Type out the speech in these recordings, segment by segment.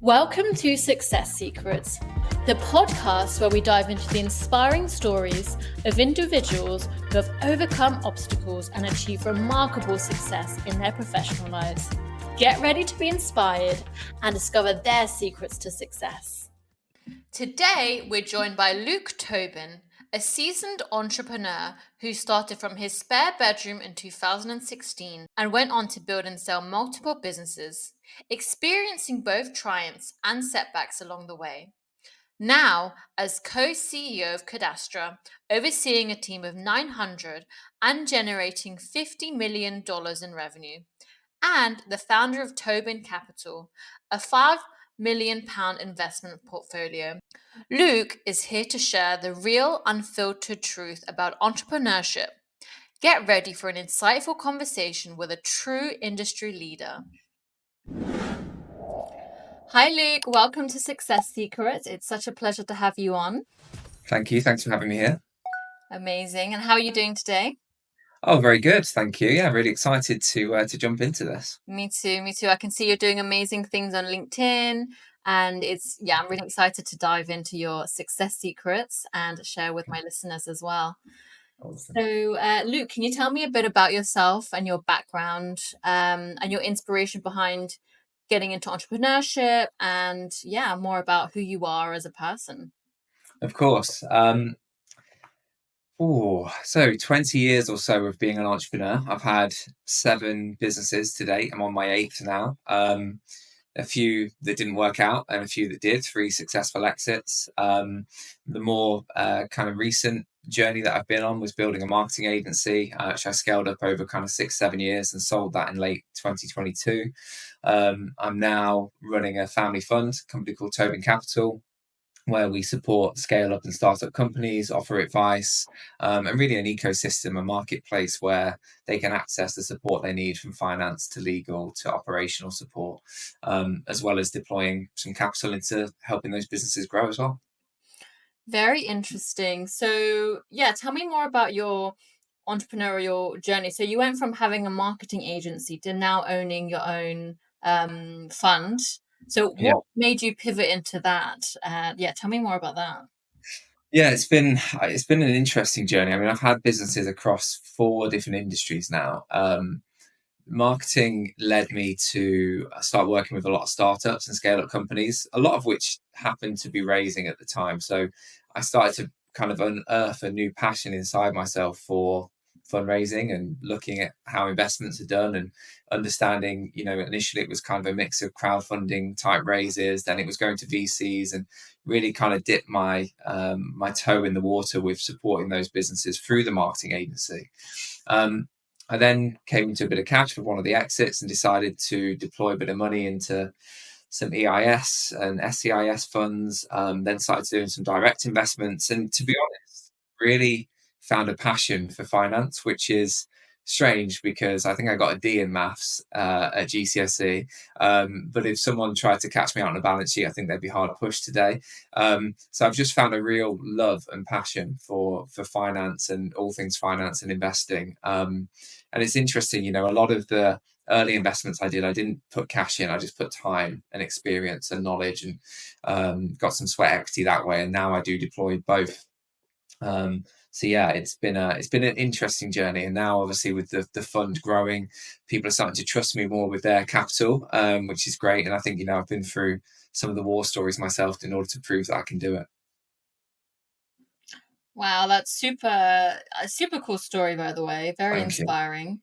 Welcome to Success Secrets, the podcast where we dive into the inspiring stories of individuals who have overcome obstacles and achieved remarkable success in their professional lives. Get ready to be inspired and discover their secrets to success. Today, we're joined by Luke Tobin, a seasoned entrepreneur who started from his spare bedroom in 2016 and went on to build and sell multiple businesses, experiencing both triumphs and setbacks along the way. Now, as co-CEO of Cadastra, overseeing a team of 900 and generating $50 million in revenue, and the founder of Tobin Capital, a £5 million investment portfolio. Luke is here to share the real, unfiltered truth about entrepreneurship. Get ready for an insightful conversation with a true industry leader. Hi, Luke. Welcome to Success Secrets. It's such a pleasure to have you on. Thank you. Thanks for having me here. Amazing. And how are you doing today? Oh, very good. Thank you. Yeah, really excited to jump into this. Me too. I can see you're doing amazing things on LinkedIn. And I'm really excited to dive into your success secrets and share with my listeners as well. Awesome. So, Luke, can you tell me a bit about yourself and your background and your inspiration behind getting into entrepreneurship and, more about who you are as a person? Of course. So 20 years or so of being an entrepreneur. I've had 7 businesses to date. I'm on my 8th now. A few that didn't work out and a few that did, 3 successful exits. The more kind of recent journey that I've been on was building a marketing agency, which I scaled up over kind of 6-7 years and sold that in late 2022. I'm now running a family fund company called Tobin Capital, where we support scale up and startup companies, offer advice, and really an ecosystem, a marketplace where they can access the support they need from finance to legal to operational support, as well as deploying some capital into helping those businesses grow as well. Very interesting. So, tell me more about your entrepreneurial journey. So you went from having a marketing agency to now owning your own fund. So what made you pivot into that? Tell me more about that. Yeah, it's been an interesting journey. I mean, I've had businesses across 4 different industries now. Marketing led me to start working with a lot of startups and scale up companies, a lot of which happened to be raising at the time. So I started to kind of unearth a new passion inside myself for fundraising and looking at how investments are done and understanding, initially it was kind of a mix of crowdfunding type raises, then it was going to VCs, and really kind of dipped my my toe in the water with supporting those businesses through the marketing agency. I then came into a bit of cash with one of the exits and decided to deploy a bit of money into some EIS and SCIS funds, then started doing some direct investments. And to be honest, really found a passion for finance, which is strange because I think I got a D in maths at GCSE. But if someone tried to catch me out on a balance sheet, I think they'd be hard pushed today. So I've just found a real love and passion for finance and all things finance and investing. And it's interesting, a lot of the early investments I didn't put cash in. I just put time and experience and knowledge, and got some sweat equity that way. And now I do deploy both. It's been an interesting journey. And now obviously with the fund growing, people are starting to trust me more with their capital, which is great. And I think, I've been through some of the war stories myself in order to prove that I can do it. Wow, that's a super cool story, by the way. Very Thank you. inspiring.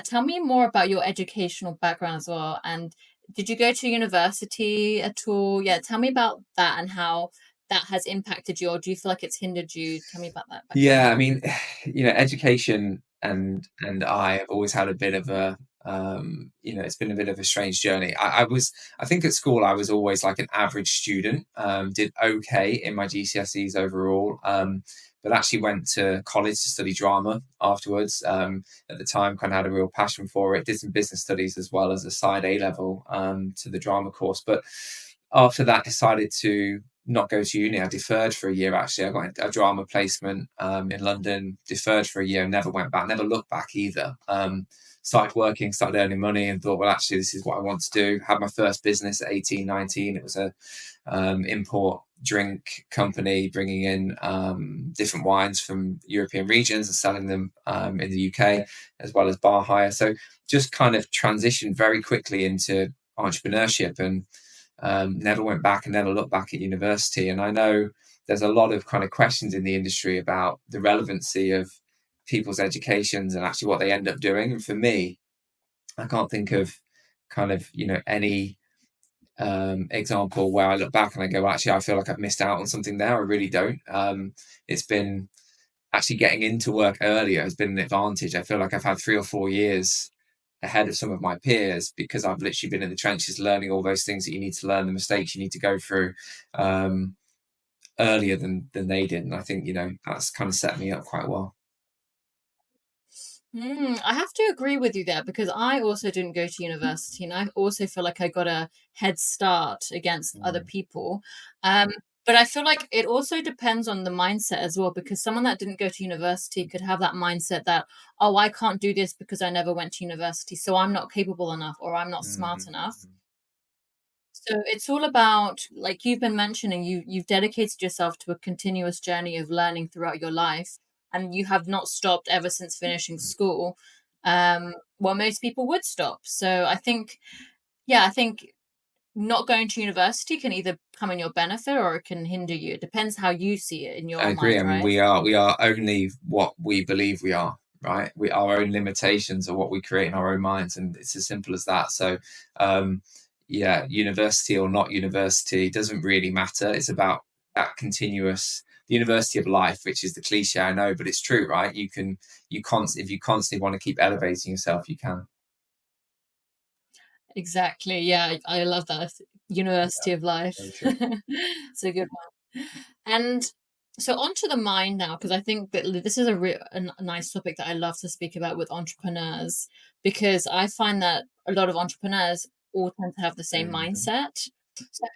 Tell me more about your educational background as well. And did you go to university at all? Yeah, tell me about that and how that has impacted you, or do you feel like it's hindered you? Tell me about that background. Yeah, I mean, education and I have always had a bit of a, it's been a bit of a strange journey. I think at school I was always like an average student, did okay in my GCSEs overall, but actually went to college to study drama afterwards. At the time, kind of had a real passion for it. Did some business studies as well as a side A level to the drama course. But after that, decided to not go to uni. I deferred for a year, actually. I got a drama placement in London, deferred for a year, never went back, never looked back either. started working, started earning money, and thought, well, actually, this is what I want to do. Had my first business at 18, 19. It was a import drink company, bringing in different wines from European regions and selling them in the UK, as well as bar hire. So just kind of transitioned very quickly into entrepreneurship, and never went back and never looked back at university. And I know there's a lot of kind of questions in the industry about the relevancy of people's educations and actually what they end up doing. And for me, I can't think of kind of, any example where I look back and I go, actually, I feel like I've missed out on something there. I really don't. It's been actually getting into work earlier has been an advantage. I feel like I've had 3 or 4 years ahead of some of my peers because I've literally been in the trenches learning all those things that you need to learn, the mistakes you need to go through earlier than they did. And I think, that's kind of set me up quite well. I have to agree with you there because I also didn't go to university and I also feel like I got a head start against other people. But I feel like it also depends on the mindset as well, because someone that didn't go to university could have that mindset that, oh, I can't do this because I never went to university, so I'm not capable enough or I'm not smart enough. So it's all about, like you've been mentioning, you've dedicated yourself to a continuous journey of learning throughout your life, and you have not stopped ever since finishing school. Well, most people would stop. So I think, yeah, I think not going to university can either come in your benefit or it can hinder you. It depends how you see it in I your agree. mind, I mean, right? we are only what we believe we are, right? Our own limitations are what we create in our own minds, and it's as simple as that. So, yeah, university or not university doesn't really matter. It's about that continuous, the university of life, which is the cliche, I know, but it's true, right? If you constantly want to keep elevating yourself, you can. Exactly. Yeah, I love that. University of life. Very true. It's a good one. And so onto the mind now, because I think that this is a nice topic that I love to speak about with entrepreneurs, because I find that a lot of entrepreneurs all tend to have the same Mhm. mindset. So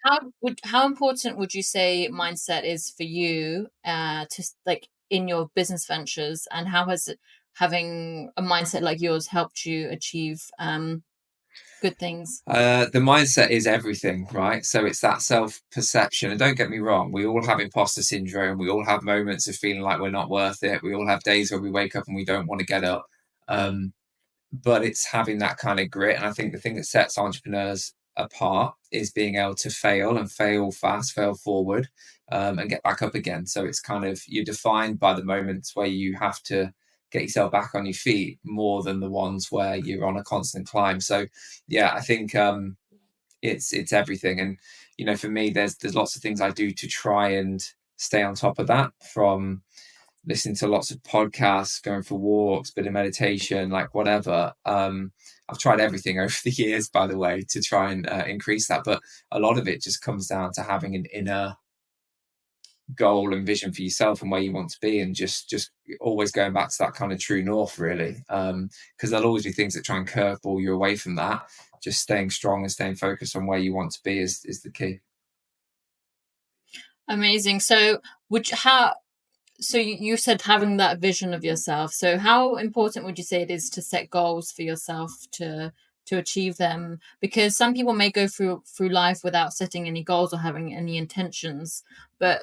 how important would you say mindset is for you like in your business ventures, and how has having a mindset like yours helped you achieve good things? The mindset is everything, right? So it's that self perception. And don't get me wrong, we all have imposter syndrome. We all have moments of feeling like we're not worth it. We all have days where we wake up and we don't want to get up. Um, but it's having that kind of grit. And I think the thing that sets entrepreneurs apart is being able to fail and fail fast, fail forward, and get back up again. So it's kind of, you're defined by the moments where you have to get yourself back on your feet more than the ones where you're on a constant climb. So yeah, I think it's everything. And for me, there's lots of things I do to try and stay on top of that, from listening to lots of podcasts, going for walks, bit of meditation, like whatever. I've tried everything over the years, by the way, to try and increase that. But a lot of it just comes down to having an inner goal and vision for yourself and where you want to be, and just always going back to that kind of true north, really. Because there'll always be things that try and curveball you away from that. Just staying strong and staying focused on where you want to be is the key. Amazing. So you said having that vision of yourself. So how important would you say it is to set goals for yourself to achieve them? Because some people may go through life without setting any goals or having any intentions. But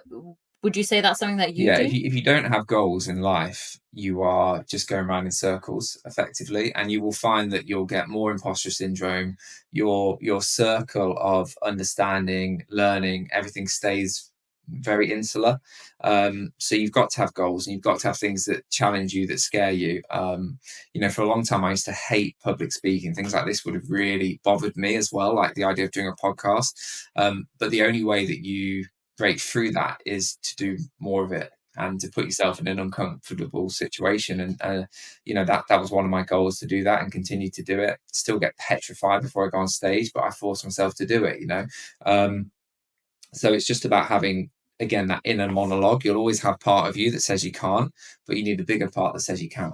would you say that's something that you Yeah, if do? you don't have goals in life, you are just going around in circles effectively, and you will find that you'll get more imposter syndrome. Your circle of understanding, learning, everything stays very insular. So you've got to have goals, and you've got to have things that challenge you, that scare you. For a long time, I used to hate public speaking. Things like this would have really bothered me as well, like the idea of doing a podcast. But the only way that you break through that is to do more of it and to put yourself in an uncomfortable situation. And that was one of my goals, to do that and continue to do it. Still get petrified before I go on stage, but I force myself to do it. So it's just about having, again, that inner monologue. You'll always have part of you that says you can't, but you need a bigger part that says you can.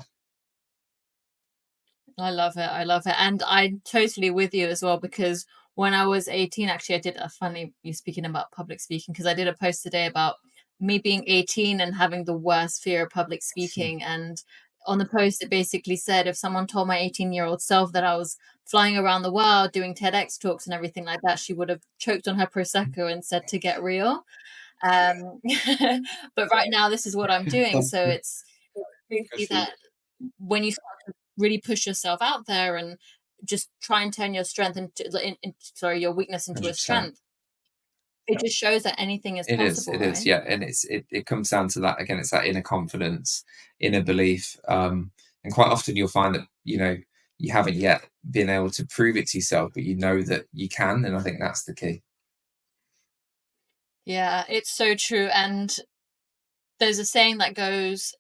I love it. I love it. And I'm totally with you as well, because when I was 18, actually, I did a funny, you speaking about public speaking, because I did a post today about me being 18 and having the worst fear of public speaking. And on the post, it basically said, if someone told my 18-year-old self that I was flying around the world doing TEDx talks and everything like that, she would have choked on her prosecco and said to get real. Um, but right now, this is what I'm doing. So it's Good crazy for you. that when you start to really push yourself out there and just try and turn your strength sorry, your weakness into a 100%. strength, it just shows that anything is possible, It is, right? yeah, and it comes down to that again. It's that inner confidence, inner belief, and quite often you'll find that you haven't yet been able to prove it to yourself, but you know that you can, and I think that's the key. Yeah, it's so true. And there's a saying that goes,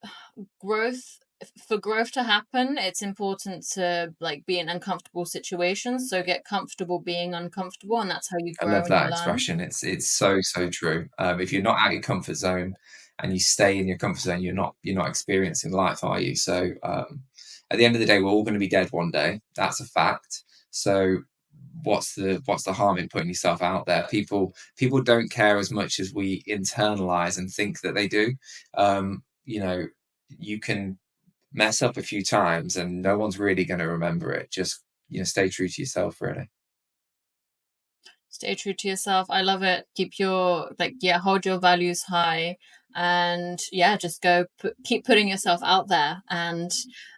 growth for growth to happen, it's important to like be in uncomfortable situations. So get comfortable being uncomfortable, and that's how you I grow love and you that learn. expression. It's so true. If you're not out of your comfort zone and you stay in your comfort zone, you're not experiencing life, are you? So at the end of the day, we're all going to be dead one day. That's a fact. So what's the harm in putting yourself out there? People don't care as much as we internalize and think that they do. You can mess up a few times and no one's really going to remember it. Just stay true to yourself, really. Stay true to yourself. I love it. Keep your hold your values high, and yeah, just keep putting yourself out there. And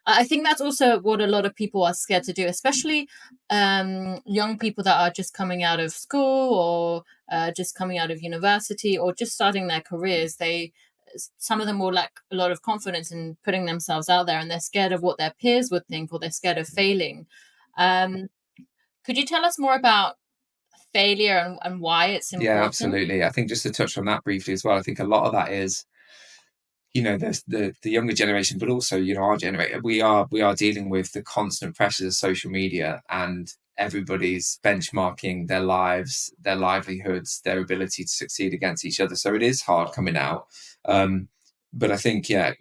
I think that's also what a lot of people are scared to do, especially young people that are just coming out of school, or just coming out of university, or just starting their careers. Some of them will lack a lot of confidence in putting themselves out there, and they're scared of what their peers would think, or they're scared of failing. um, could you tell us more about failure and why it's Yeah, important? absolutely. I think just to touch on that briefly as well, I think a lot of that is, the younger generation, but also, our generation, we are dealing with the constant pressures of social media, and everybody's benchmarking their lives, their livelihoods, their ability to succeed against each other. So it is hard coming out. But I think, yeah,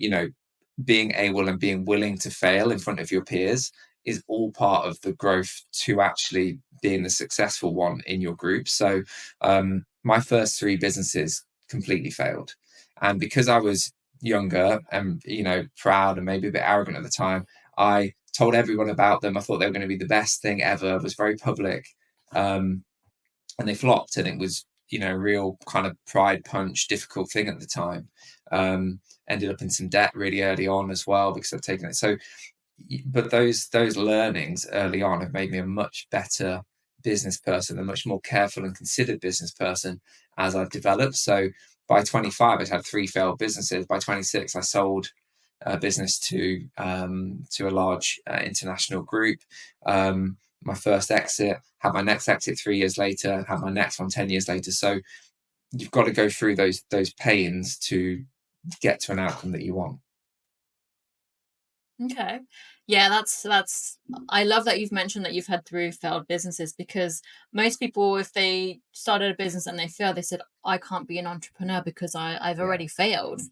being able and being willing to fail in front of your peers is all part of the growth to actually being the successful one in your group. So my first three businesses completely failed. And because I was younger and, proud and maybe a bit arrogant at the time, I told everyone about them. I thought they were going to be the best thing ever. It was very public. And they flopped, and it was, a real kind of pride punch, difficult thing at the time. Ended up in some debt really early on as well because I've taken it. So, but those learnings early on have made me a much better business person, a much more careful and considered business person as I've developed. So by 25, I'd had three failed businesses. By 26, I sold a business to a large international group. My first exit, had my next exit 3 years later, had my next one 10 years later. So you've got to go through those pains to get to an outcome that you want. Okay. Yeah, that's I love that you've mentioned that you've had three failed businesses, because most people, if they started a business and they fail, they said, I can't be an entrepreneur because I've Yeah, already failed.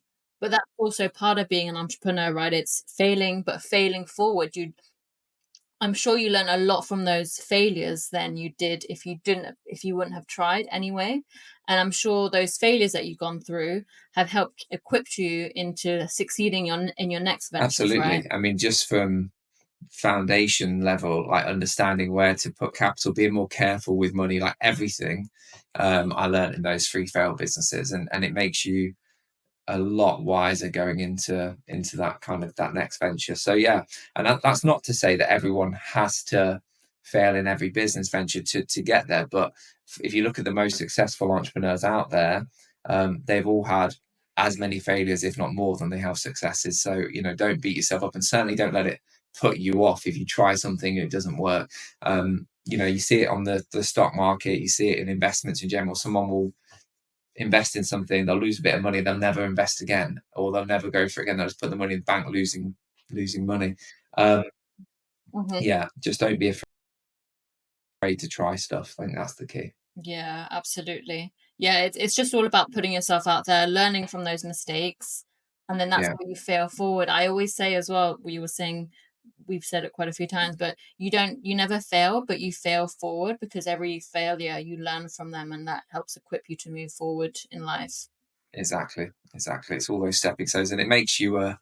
But that's also part of being an entrepreneur, right? It's failing, but failing forward. I'm sure you learn a lot from those failures than you did if you wouldn't have tried anyway. And I'm sure those failures that you've gone through have helped equip you into succeeding in your next ventures, right? absolutely. I mean, just from foundation level, like understanding where to put capital, being more careful with money, like everything, I learned in those three failed businesses, and it makes you a lot wiser going into that kind of that next venture. So yeah, and that's not to say that everyone has to fail in every business venture to get there, but if you look at the most successful entrepreneurs out there, they've all had as many failures, if not more, than they have successes. So don't beat yourself up, and certainly don't let it put you off if you try something and it doesn't work. You see it on the stock market, you see it in investments in general. Someone will invest in something, they'll lose a bit of money, they'll never invest again, or they'll never go for it again. They'll just put the money in the bank, losing money. Mm-hmm. Yeah, just don't be afraid to try stuff. I think that's the key. Yeah, absolutely. Yeah, it's just all about putting yourself out there, learning from those mistakes, and then that's Yeah, how you fail forward. I always say as well, you were saying, we've said it quite a few times, but you never fail, but you fail forward, because every failure you learn from them, and that helps equip you to move forward in life. exactly. It's all those stepping stones, and it makes you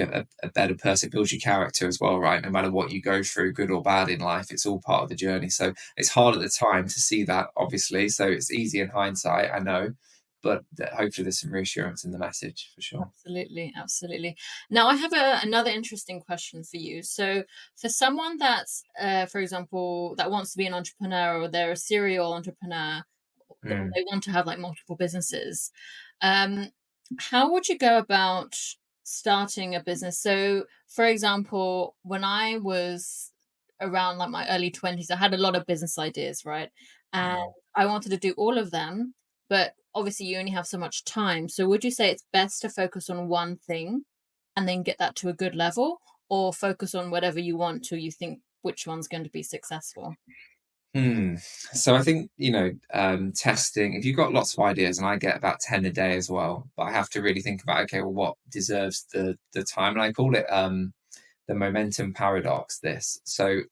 a better person. It builds your character as well, right? No matter what you go through, good or bad in life, it's all part of the journey. So it's hard at the time to see that, obviously. So it's easy in hindsight, I know, but hopefully there's some reassurance in the message for sure. Absolutely, absolutely. Now, I have another interesting question for you. So, for someone that's, for example, that wants to be an entrepreneur, or they're a serial entrepreneur, or Mm. they want to have like multiple businesses, um, how would you go about starting a business? So, for example, when I was around like my early 20s, I had a lot of business ideas, right? And Wow. I wanted to do all of them, but obviously you only have so much time. So, would you say it's best to focus on one thing and then get that to a good level, or focus on whatever you want to, you think which one's going to be successful? Hmm. So I think, testing, if you've got lots of ideas, and I get about 10 a day as well, but I have to really think about, okay, well, what deserves the time? And I call it the momentum paradox, this. So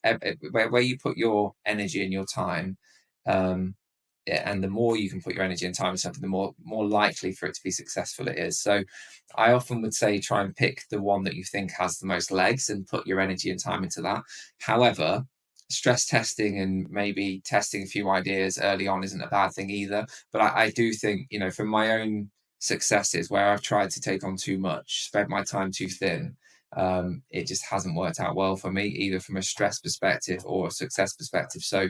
where you put your energy and your time, um, and the more you can put your energy and time into something, the more likely for it to be successful it is. So I often would say try and pick the one that you think has the most legs and put your energy and time into that. However, stress testing and maybe testing a few ideas early on isn't a bad thing either. But I do think, from my own successes where I've tried to take on too much, spread my time too thin, it just hasn't worked out well for me, either from a stress perspective or a success perspective. So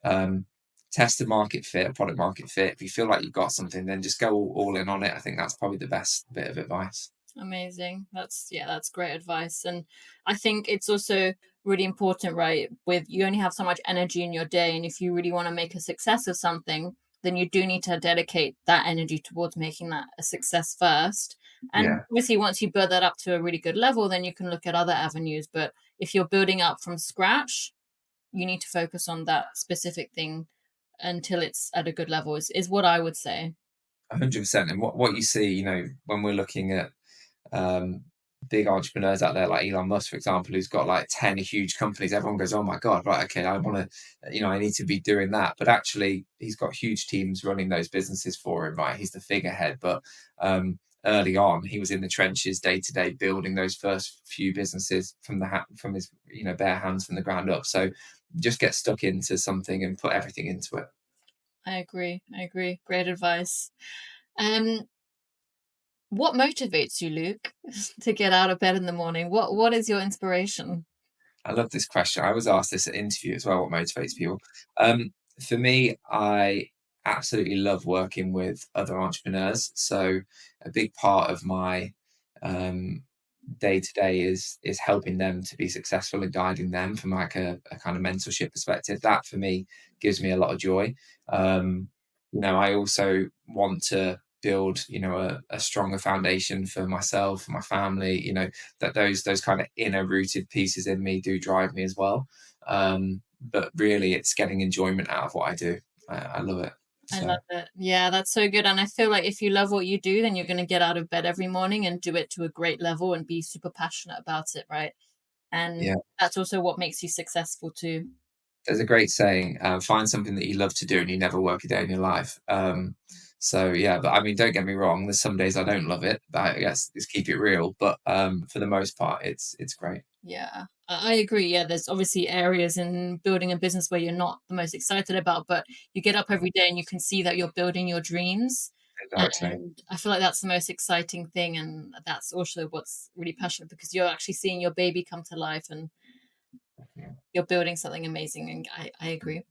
um, test the market fit, product market fit. If you feel like you've got something, then just go all in on it. I think that's probably the best bit of advice. Amazing. That's great advice. And I think it's also really important, right? With you only have so much energy in your day, and if you really want to make a success of something, then you do need to dedicate that energy towards making that a success first. And Yeah, obviously, once you build that up to a really good level, then you can look at other avenues. But if you're building up from scratch, you need to focus on that specific thing until it's at a good level, is what I would say. 100%. And what you see, when we're looking at um, big entrepreneurs out there like Elon Musk, for example, who's got like 10 huge companies, everyone goes, oh my God, right, okay, I want to, I need to be doing that. But actually, he's got huge teams running those businesses for him, right? He's the figurehead. But early on, he was in the trenches day to day, building those first few businesses from his, bare hands from the ground up. So just get stuck into something and put everything into it. I agree. I agree. Great advice. Um, What motivates you, Luke, to get out of bed in the morning? What is your inspiration? I love this question. I was asked this at interview as well, what motivates people. For me, I absolutely love working with other entrepreneurs. So a big part of my day to day is helping them to be successful and guiding them from like a kind of mentorship perspective. That for me gives me a lot of joy. Um, I also want to build, a stronger foundation for myself, for my family, that those kind of inner rooted pieces in me do drive me as well. But really, it's getting enjoyment out of what I do. I love it. I So love it. Yeah, that's so good. And I feel like if you love what you do, then you're going to get out of bed every morning and do it to a great level and be super passionate about it, right? And yeah, that's also what makes you successful too. there's a great saying: find something that you love to do, and you never work a day in your life. So yeah, but I mean, don't get me wrong. There's some days I don't love it. But I guess just keep it real. But for the most part, it's great. Yeah, I agree. Yeah, there's obviously areas in building a business where you're not the most excited about, but you get up every day and you can see that you're building your dreams. Exactly. And I feel like that's the most exciting thing. And that's also what's really passionate because you're actually seeing your baby come to life and Yeah. you're building something amazing. And I agree.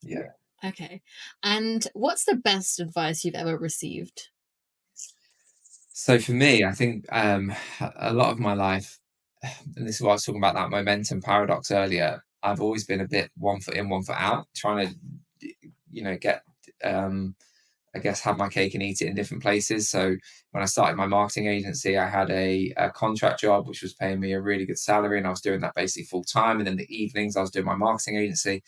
Yeah. Okay. And what's the best advice you've ever received? So for me, I think a lot of my life, and this is why I was talking about that momentum paradox earlier. I've always been a bit one foot in, one foot out, trying to, get, I guess, have my cake and eat it in different places. So when I started my marketing agency, I had a contract job which was paying me a really good salary, and I was doing that basically full time. And then the evenings, I was doing my marketing agency.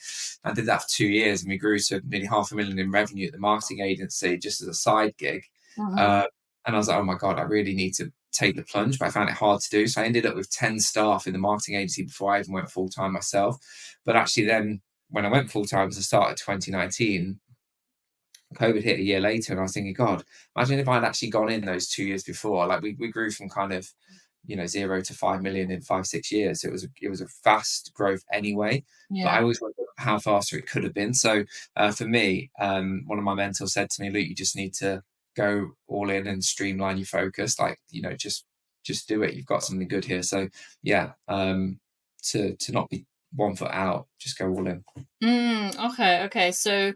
I did that for 2 years, and we grew to nearly 500,000 in revenue at the marketing agency just as a side gig. Mhm. Uh, and I was like, oh my God, I really need to take the plunge, but I found it hard to do. So I ended up with 10 staff in the marketing agency before I even went full time myself. But actually, then when I went full time at the start of 2019, COVID hit a year later, and I was thinking, God, imagine if I'd actually gone in those 2 years before. Like we grew from kind of 0 to 5 million in 5-6 years. It was a fast growth anyway, but I Yeah. always wondered how faster it could have been. So for me, one of my mentors said to me, Luke, you just need to go all in and streamline your focus. Like, just do it. You've got something good here. So yeah, to not be one foot out, just go all in. Okay. So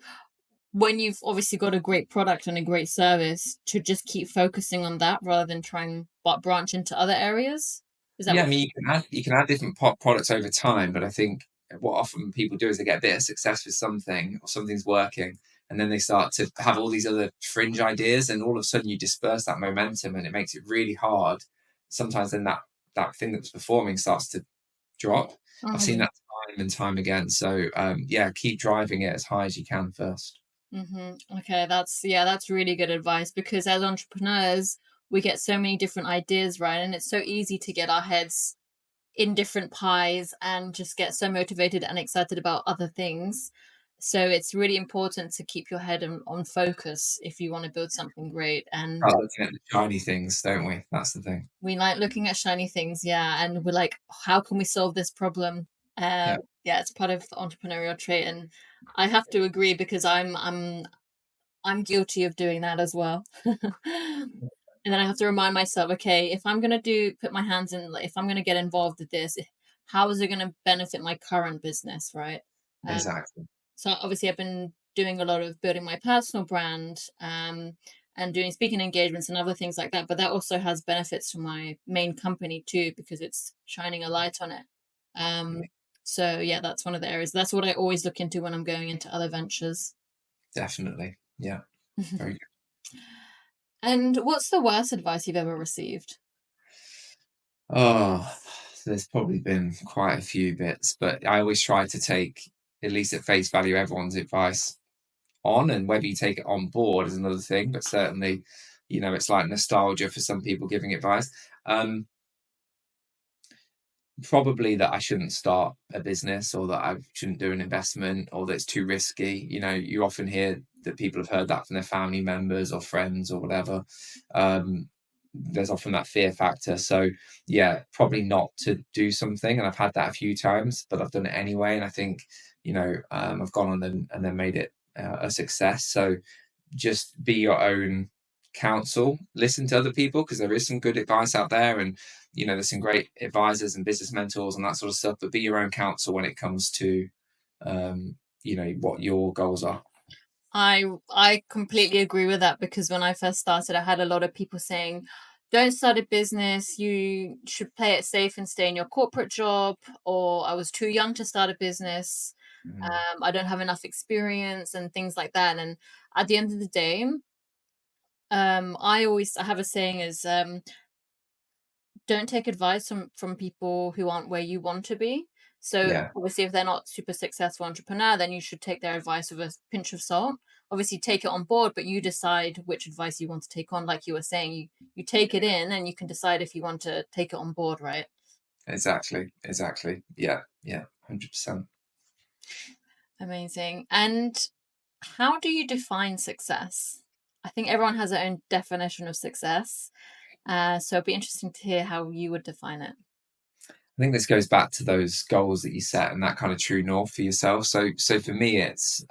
when you've obviously got a great product and a great service, to just keep focusing on that rather than trying but branch into other areas. Is that Yeah, what? I mean, you can add different products over time, but I think what often people do is they get a bit of success with something, or something's working, and then they start to have all these other fringe ideas, and all of a sudden you disperse that momentum, and it makes it really hard. Sometimes then that thing that was performing starts to drop. I've seen Mm-hmm. that time and time again. So yeah, keep driving it as high as you can first. Okay, that's really good advice, because as entrepreneurs, we get so many different ideas, right? And it's so easy to get our heads in different pies and just get so motivated and excited about other things. So it's really important to keep your head on focus if you want to build something great. And Start looking at the shiny things, don't we? That's the thing. we like looking at shiny things, yeah, and we're like, how can we solve this problem? Yeah, Yeah, it's part of the entrepreneurial trait, and I have to agree, because I'm guilty of doing that as well. And then I have to remind myself, okay, if I'm gonna put my hands in, like, if I'm gonna get involved with this, how is it gonna benefit my current business, right? Um, exactly. so obviously, I've been doing a lot of building my personal brand, and doing speaking engagements and other things like that. But that also has benefits to my main company too, because it's shining a light on it. Yeah, Um, so yeah, that's one of the areas. That's what I always look into when I'm going into other ventures. definitely. Yeah, very good. And what's the worst advice you've ever received? Oh, there's probably been quite a few bits, but I always try to take, at least at face value, everyone's advice on, and whether you take it on board is another thing. But certainly, it's like nostalgia for some people giving advice. Um, Probably that I shouldn't start a business, or that I shouldn't do an investment, or that it's too risky. You often hear that people have heard that from their family members or friends or whatever. There's often that fear factor. So yeah, probably not to do something. And I've had that a few times, but I've done it anyway. And I think, I've gone on and then made it a success. So just be your own counsel, listen to other people, because there is some good advice out there, and there's some great advisors and business mentors and that sort of stuff, but be your own counsel when it comes to what your goals are. I completely agree with that, because when I first started, I had a lot of people saying, "Don't start a business. You should play it safe and stay in your corporate job." Or I was too young to start a business. Mm, I don't have enough experience and things like that. And at the end of the day, I have a saying is, don't take advice from people who aren't where you want to be. So yeah, obviously, if they're not super successful entrepreneur, then you should take their advice with a pinch of salt. Obviously, take it on board, but you decide which advice you want to take on. Like you were saying, you take it in, and you can decide if you want to take it on board, right? exactly. Yeah, 100%. Amazing. And how do you define success? I think everyone has their own definition of success. So it'd be interesting to hear how you would define it. I think this goes back to those goals that you set and that kind of true north for yourself. So for me, it's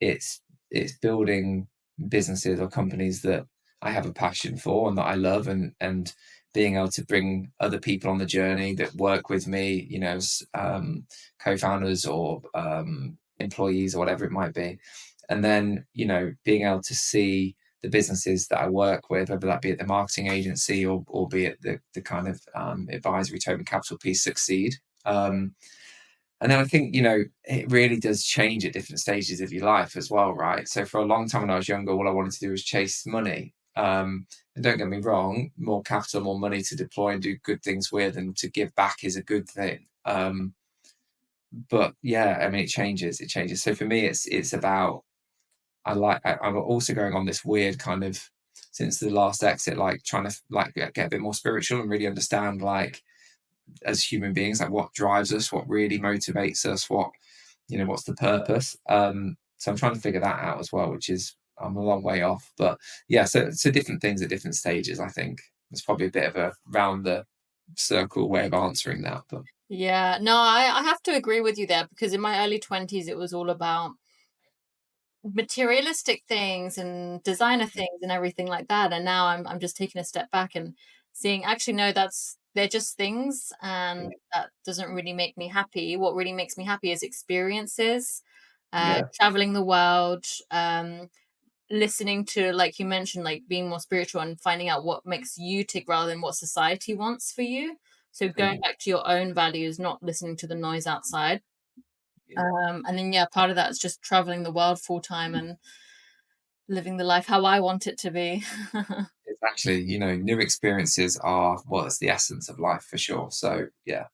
it's building businesses or companies that I have a passion for and that I love, and being able to bring other people on the journey that work with me, as co-founders or employees or whatever it might be, and then being able to see the businesses that I work with, whether that be at the marketing agency or be it the kind of advisory Tobin Capital piece, succeed. And then I think, it really does change at different stages of your life as well, right? So for a long time when I was younger, all I wanted to do was chase money. And don't get me wrong, more capital, more money to deploy and do good things with and to give back is a good thing. But yeah, I mean, it changes. It changes. So for me, it's about I'm also going on this weird kind of, since the last exit, like trying to like get a bit more spiritual and really understand, like, as human beings, like what drives us, what really motivates us, what's the purpose. So I'm trying to figure that out as well, which is, I'm a long way off, but yeah, so different things at different stages, I think. it's probably a bit of a round the circle way of answering that, but Yeah, no, I have to agree with you there, because in my early 20s it was all about materialistic things and designer things and everything like that, and now I'm just taking a step back and seeing, actually no, they're just things, and that doesn't really make me happy. What really makes me happy is experiences, yeah, traveling the world, listening to, like you mentioned, like being more spiritual and finding out what makes you tick rather than what society wants for you. So going back to your own values, not listening to the noise outside. yeah. And then, yeah, part of that is just traveling the world full time and living the life how I want it to be. It's actually, new experiences are what's the essence of life for sure. So yeah,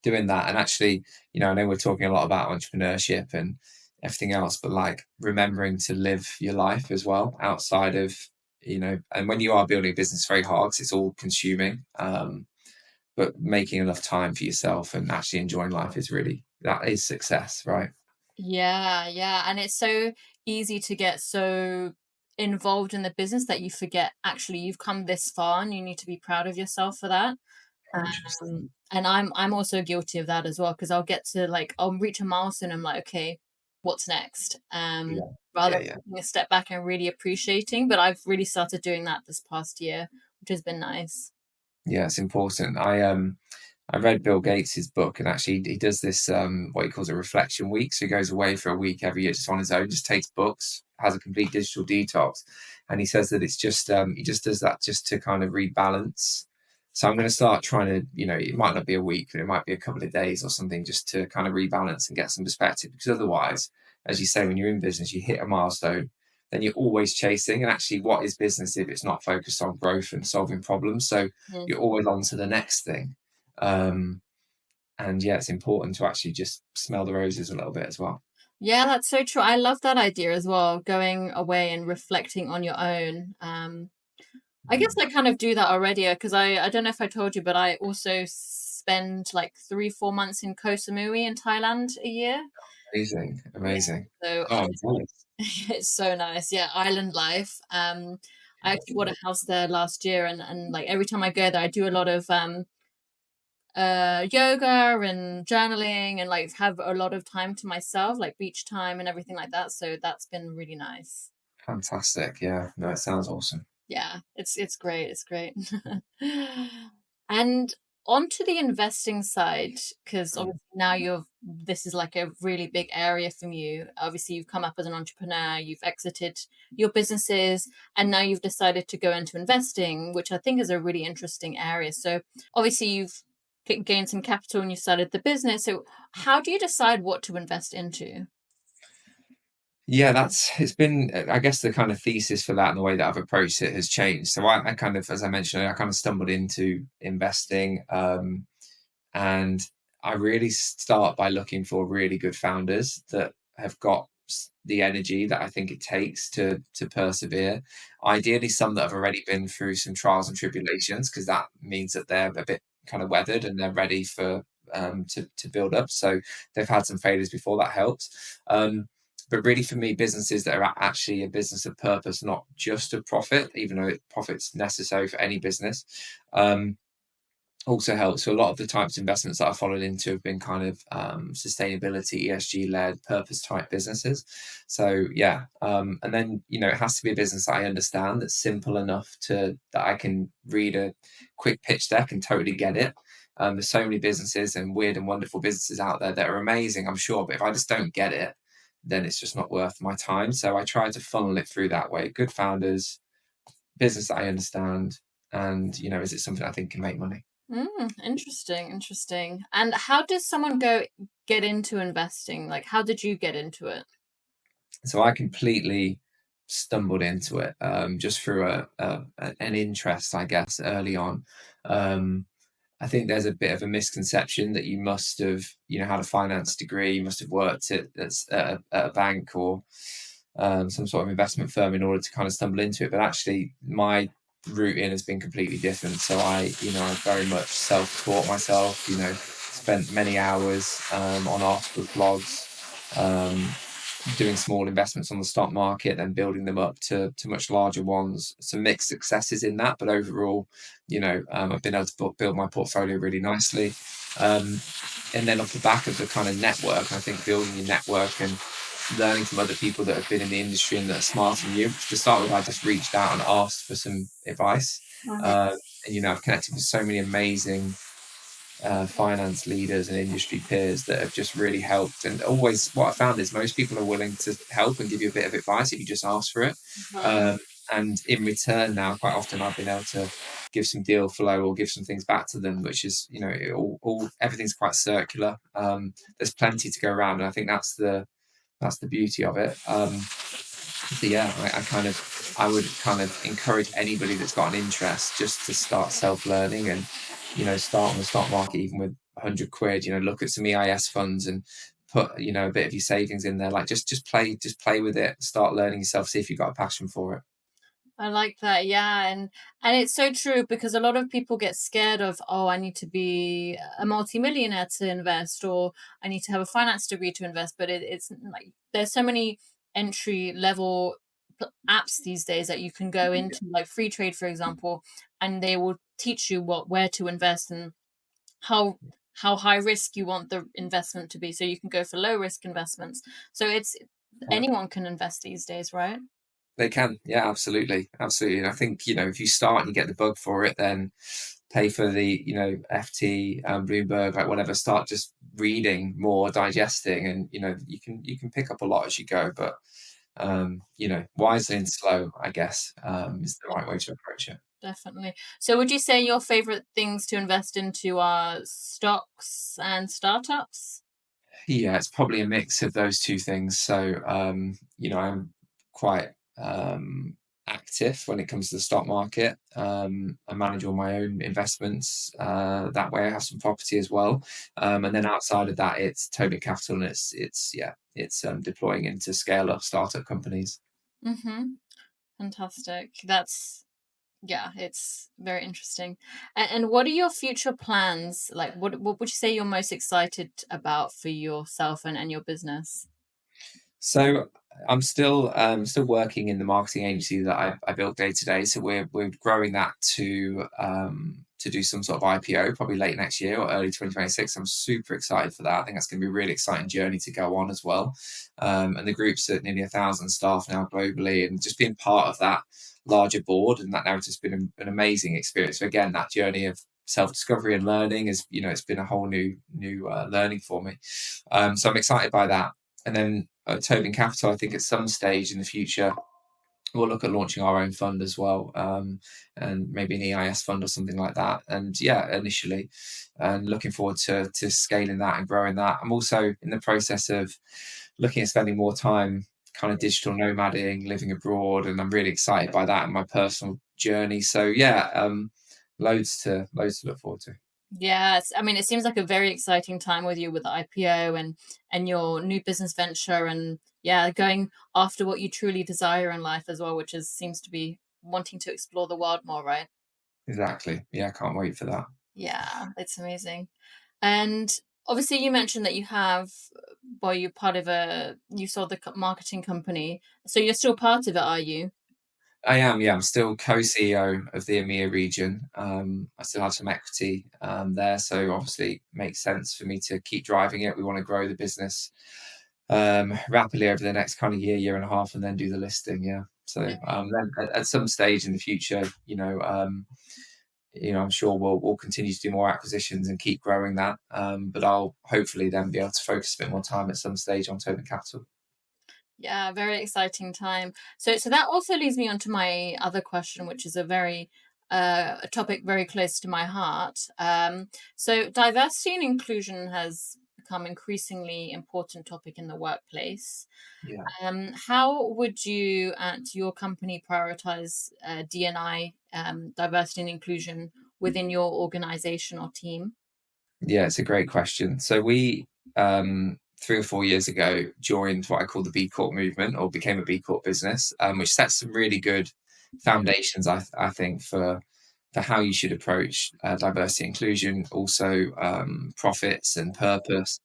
doing that. And actually, I know we're talking a lot about entrepreneurship and everything else, but like remembering to live your life as well outside of, and when you are building a business, very hard 'cause it's all consuming. But making enough time for yourself and actually enjoying life that is success, right? Yeah, yeah. And it's so easy to get so involved in the business that you forget, actually you've come this far and you need to be proud of yourself for that. 100%. And I'm also guilty of that as well, because I'll reach a milestone. I'm like, okay, what's next? Yeah. Rather Yeah, than yeah. taking a step back and really appreciating. But I've really started doing that this past year, which has been nice. Yeah, it's important. I read Bill Gates's book, and actually he does this what he calls a reflection week. So he goes away for a week every year just on his own, just takes books, has a complete digital detox. And he says that it's just he just does that just to kind of rebalance. So I'm going to start trying to, it might not be a week, but it might be a couple of days or something, just to kind of rebalance and get some perspective. Because otherwise, as you say, when you're in business, you hit a milestone, then you're always chasing. And actually, what is business if it's not focused on growth and solving problems? So Mm. you're always on to the next thing. And yeah, it's important to actually just smell the roses a little bit as well. Yeah, that's so true. I love that idea as well, going away and reflecting on your own. I guess I kind of do that already, because I don't know if I told you, but I also spend like 3-4 months in Koh Samui in Thailand a year. Amazing, Yeah, amazing. so Oh, nice. it's so nice. Yeah, island life. I actually bought a house there last year, and like every time I go there, I do a lot of yoga and journaling, and like have a lot of time to myself, like beach time and everything like that. So that's been really nice. Fantastic. Yeah, no, it sounds awesome. Yeah, it's great. It's great. And onto the investing side, because Mm. obviously now this is like a really big area from you. Obviously, you've come up as an entrepreneur, you've exited your businesses, and now you've decided to go into investing, which I think is a really interesting area. So obviously, you've gained some capital and you started the business. So how do you decide what to invest into? Yeah, it's been, I guess the kind of thesis for that and the way that I've approached it has changed. So I kind of, as I mentioned, I kind of stumbled into investing. And I really start by looking for really good founders that have got the energy that I think it takes to persevere. Ideally, some that have already been through some trials and tribulations, because that means that they're a bit kind of weathered and they're ready for to build up. So they've had some failures before. That helps. But really, for me, businesses that are actually a business of purpose, not just of profit, even though profit's necessary for any business. Also helps. So a lot of the types of investments that I followed into have been kind of sustainability, ESG led, purpose type businesses. So yeah, and then it has to be a business that I understand, that's simple enough that I can read a quick pitch deck and totally get it. There's so many businesses and weird and wonderful businesses out there that are amazing, I'm sure, but if I just don't get it, then it's just not worth my time. So I try to funnel it through that way. Good founders, business that I understand, and is it something I think can make money? Interesting, interesting. And how does someone get into investing? Like, how did you get into it? So I completely stumbled into it just through an interest, I guess, early on. Um, I think there's a bit of a misconception that you must have, had a finance degree, you must have worked at a bank or some sort of investment firm in order to kind of stumble into it. But actually, my route in has been completely different. So I very much self-taught myself. Spent many hours on article blogs. doing small investments on the stock market, then building them up to much larger ones. Some mixed successes in that, but overall, I've been able to build my portfolio really nicely. Um, and then off the back of the kind of network, I think building your network and learning from other people that have been in the industry and that are smarter than you. To start with, I just reached out and asked for some advice. Mhm. And I've connected with so many amazing finance leaders and industry peers that have just really helped. And always, what I found is most people are willing to help and give you a bit of advice if you just ask for it. Mhm. Um, and in return, now quite often I've been able to give some deal flow or give some things back to them, which is everything's quite circular. There's plenty to go around, and I think that's the beauty of it. So yeah, I would kind of encourage anybody that's got an interest just to start self-learning and start on the stock market even with 100 quid. Look at some EIS funds and put a bit of your savings in there. Like just play with it, start learning yourself, see if you've got a passion for it. I like that. Yeah, and it's so true because a lot of people get scared of, oh, I need to be a multimillionaire to invest, or I need to have a finance degree to invest. But it's like there's so many entry level apps these days that you can go into, like Free Trade, for example, and they will teach you where to invest and how how high risk you want the investment to be, so you can go for low risk investments. So it's anyone can invest these days, right? They can, yeah, absolutely, absolutely. And I think if you start and you get the bug for it, then pay for the FT, Bloomberg, like whatever. Start just reading more, digesting, and you can pick up a lot as you go. But wisely and slow, I guess, is the right way to approach it. Definitely. So would you say your favorite things to invest into are stocks and startups? Yeah, it's probably a mix of those two things. So, I'm quite active when it comes to the stock market. I manage all my own investments. That way, I have some property as well. And then outside of that, it's Tobin Capital, and it's deploying into scale up startup companies. Mm-hmm. Fantastic. That's yeah, it's very interesting. And what are your future plans? Like what would you say you're most excited about for yourself and your business? So I'm still working in the marketing agency that I built day to day. So we're growing that to do some sort of IPO probably late next year or early 2026. I'm super excited for that. I think that's going to be a really exciting journey to go on as well. And the group's at nearly 1,000 staff now globally, and just being part of that larger board and that narrative's been an amazing experience. So again, that journey of self-discovery and learning is it's been a whole new learning for me. So I'm excited by that. And then Tobin Capital, I think at some stage in the future, we'll look at launching our own fund as well, and maybe an EIS fund or something like that. And yeah, initially, and looking forward to scaling that and growing that. I'm also in the process of looking at spending more time kind of digital nomading, living abroad, and I'm really excited by that and my personal journey. So yeah, loads to look forward to. Yes, I mean it seems like a very exciting time with you with the IPO and your new business venture, and yeah, going after what you truly desire in life as well, which is seems to be wanting to explore the world more, right? Exactly. Yeah, I can't wait for that. Yeah, it's amazing. And obviously, you mentioned that you have, well, you're part of you saw the marketing company. So you're still part of it, are you? I am, yeah. I'm still co-CEO of the EMEA region. I still have some equity there, so obviously makes sense for me to keep driving it. We want to grow the business rapidly over the next kind of year and a half, and then do the listing. Yeah. So then at some stage in the future, I'm sure we'll continue to do more acquisitions and keep growing that. But I'll hopefully then be able to focus a bit more time at some stage on Tobin Capital. Yeah, very exciting time. So that also leads me on to my other question, which is a topic very close to my heart. So diversity and inclusion has become increasingly important topic in the workplace. Yeah. How would you at your company prioritize D&I, diversity and inclusion within your organization or team? Yeah, it's a great question. So we 3 or 4 years ago joined what I call the B Corp movement, or became a B Corp business, which sets some really good foundations, I think, for how you should approach diversity inclusion, also profits and purpose.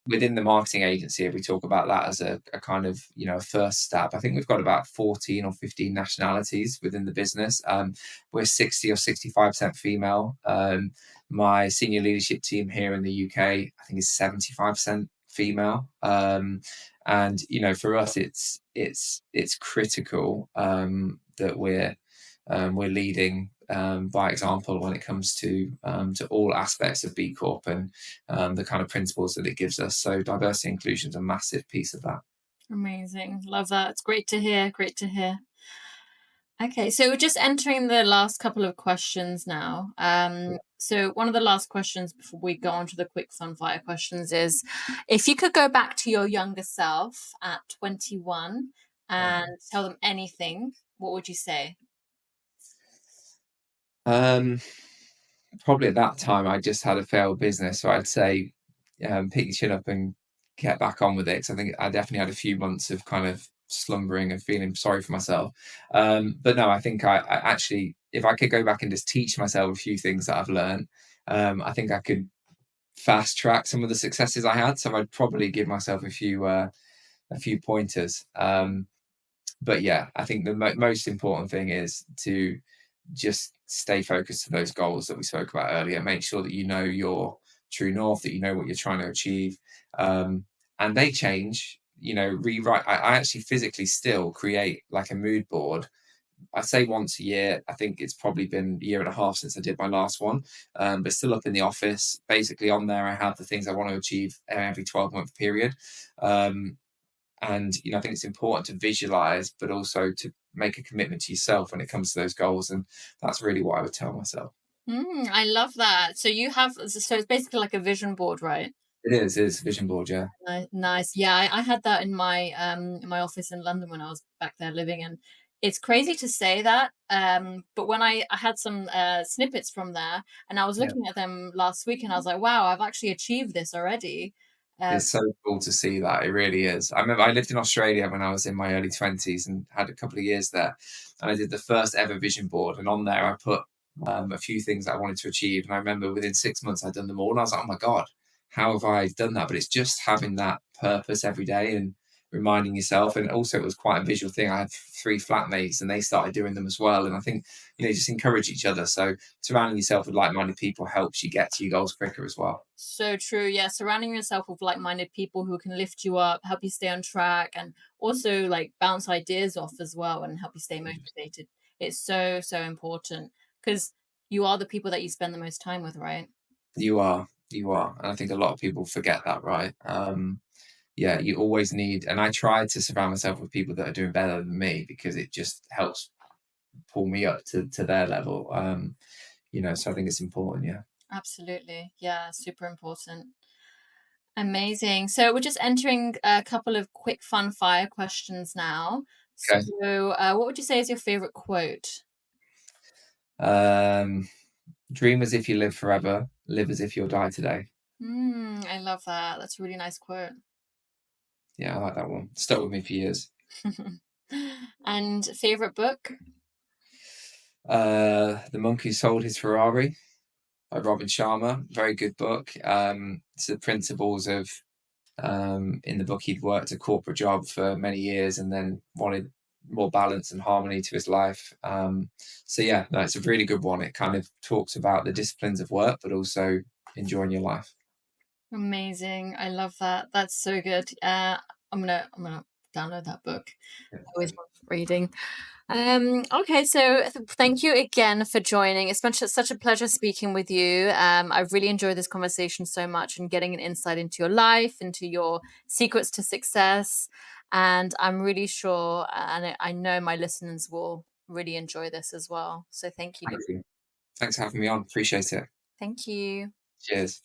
within the marketing agency, if we talk about that as a kind of, a first step, I think we've got about 14 or 15 nationalities within the business. We're 60 or 65% female. My senior leadership team here in the UK, I think, is 75% female. And for us, it's critical that we're leading by example when it comes to all aspects of B Corp and the kind of principles that it gives us. So diversity and inclusion is a massive piece of that. Amazing. Love that. It's great to hear. Great to hear. Okay, so we're just entering the last couple of questions now. So one of the last questions before we go on to the quick fun fire questions is, if you could go back to your younger self at 21 and tell them anything, what would you say? Probably at that time I just had a failed business, so I'd say pick your chin up and get back on with it. 'Cause I think I definitely had a few months of kind of slumbering and feeling sorry for myself. But no, I think I actually, if I could go back and just teach myself a few things that I've learned, I think I could fast track some of the successes I had. So I'd probably give myself a few pointers. But yeah, I think the most important thing is to just stay focused to those goals that we spoke about earlier. Make sure that you know your true north, that you know what you're trying to achieve, and they change. Rewrite. I actually physically still create like a mood board. I say once a year. I think it's probably been a year and a half since I did my last one, but still up in the office. Basically, on there, I have the things I want to achieve every 12-month period. And I think it's important to visualize, but also to make a commitment to yourself when it comes to those goals. And that's really what I would tell myself. I love that. So it's basically like a vision board, right? It is vision board, yeah. Nice. Yeah, I had that in my office in London when I was back there living, and it's crazy to say that. But when I had some snippets from there, and I was Yeah. looking at them last week, and I was like, wow, I've actually achieved this already. It's so cool to see that. It really is. I remember I lived in Australia when I was in my early 20s and had a couple of years there. And I did the first ever vision board. And on there, I put a few things that I wanted to achieve. And I remember within 6 months, I'd done them all. And I was like, oh my God, how have I done that? But it's just having that purpose every day and reminding yourself. And also, it was quite a visual thing. I had 3 flatmates and they started doing them as well. And I think, just encourage each other. So surrounding yourself with like minded people helps you get to your goals quicker as well. So true. Yeah, surrounding yourself with like-minded people who can lift you up, help you stay on track, and also like bounce ideas off as well and help you stay motivated. It's so, so important because you are the people that you spend the most time with, right? You are. And I think a lot of people forget that, right? Yeah, you always need, and I try to surround myself with people that are doing better than me because it just helps pull me up to their level. So I think it's important, yeah. Absolutely. Yeah, super important. Amazing. So we're just entering a couple of quick fun fire questions now. Okay. So, what would you say is your favorite quote? Um, Dream as if you live forever, live as if you'll die today. I love that. That's a really nice quote. Yeah, I like that one. Stuck with me for years. And favorite book? The Monk Who Sold His Ferrari by Robin Sharma. Very good book. It's the principles of, in the book, he'd worked a corporate job for many years and then wanted more balance and harmony to his life. So yeah, no, it's a really good one. It kind of talks about the disciplines of work, but also enjoying your life. Amazing. I love that. That's so good. I'm gonna download that book. Yeah, I always love reading. Okay, so thank you again for joining. It's been such a pleasure speaking with you. I've really enjoyed this conversation so much and getting an insight into your life, into your secrets to success. And I'm really sure, and I know my listeners will really enjoy this as well. So thank you. thank you. Thanks for having me on. Appreciate it. Thank you. Cheers.